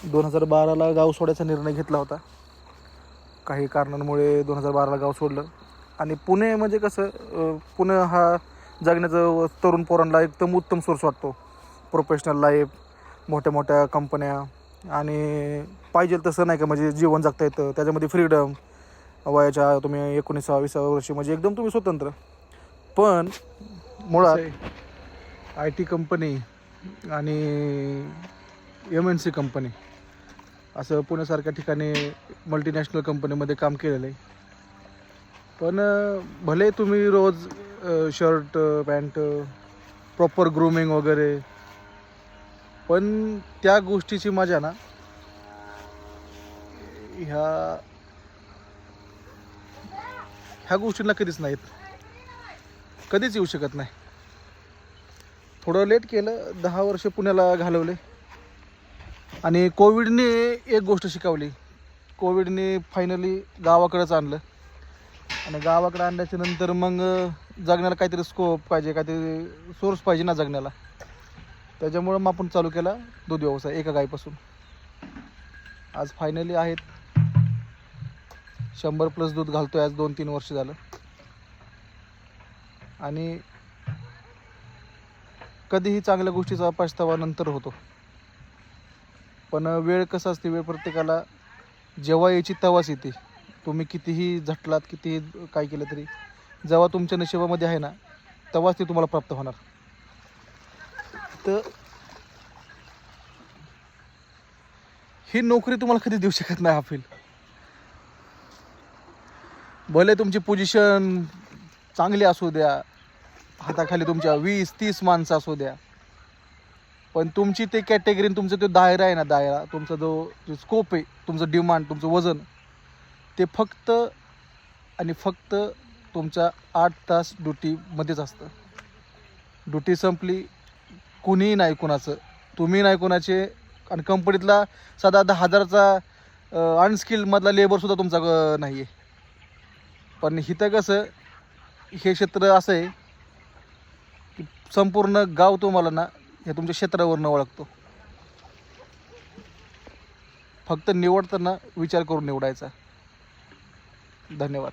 2012ला गाव सोडायचा निर्णय घेतला होता. काही कारणांमुळे 2012ला गाव सोडलं. आणि पुणे म्हणजे कसं, पुणे हा जगण्याचं तरुण पोरांना एकदम उत्तम सोर्स वाटतो. प्रोफेशनल लाईफ, मोठ्या मोठ्या कंपन्या, आणि पाहिजे तसं नाही का, म्हणजे जीवन जगता येतं त्याच्यामध्ये, फ्रीडम, वयाच्या तुम्ही 19-20 वर्षी म्हणजे एकदम तुम्ही स्वतंत्र. पण मुळात IT कंपनी आणि MNC कंपनी असं पुण्यासारख्या ठिकाणी मल्टीनॅशनल कंपनीमध्ये काम केलेलं आहे. पण भले तुम्ही रोज शर्ट पॅन्ट, प्रॉपर ग्रूमिंग वगैरे, पण त्या गोष्टीची मजा ना ह्या गोष्टींना कधीच नाहीत, कधीच येऊ शकत नाही. थोडं लेट केलं, 10 वर्ष पुण्याला घालवले. आणि कोविडने एक गोष्ट शिकवली. कोविडने फायनली गावाकडेच आणलं. आणि गावाकडे आणल्याच्या नंतर मग जगण्याला काहीतरी स्कोप पाहिजे, काहीतरी सोर्स पाहिजे ना जगण्याला. त्याच्यामुळं मग आपण चालू केला दूध व्यवसाय एका गाईपासून. आज फायनली आहेत 100+ दूध घालतोय आज 2-3 वर्ष झालं. आणि कधीही चांगल्या गोष्टीचा पछतावा नंतर होतो. पण वेळ कसं असते, वेळ प्रत्येकाला जेव्हा यायची तेव्हाच येते. तुम्ही कितीही झटलात, कितीही काय केलं तरी जेव्हा तुमच्या नशिबामध्ये आहे ना, तेव्हाच ते तुम्हाला प्राप्त होणार. तर ही नोकरी तुम्हाला कधी देऊ शकत नाही हा फील. भले तुमची पोझिशन चांगली असू द्या, हाताखाली तुमच्या 20-30 माणसं असू द्या, पण तुमची ते कॅटेगरी, तुमचा तो दायरा आहे ना, दायरा तुमचा जो स्कोप आहे, तुमचं डिमांड, तुमचं वजन, ते फक्त आणि फक्त तुमच्या 8 तास ड्युटीमध्येच असतं. ड्युटी संपली, कुणीही नाही कुणाचं, तुम्ही नाही कुणाचे. आणि कंपनीतला साधा 10,000चा अनस्किल्डमधला लेबरसुद्धा तुमचा नाही आहे. पण इथं कसं, हे क्षेत्र असं आहे की संपूर्ण गाव तुम्हाला ना हे तुमच्या क्षेत्रावरनं ओळखतो. फक्त निवडताना विचार करून निवडायचा. धन्यवाद.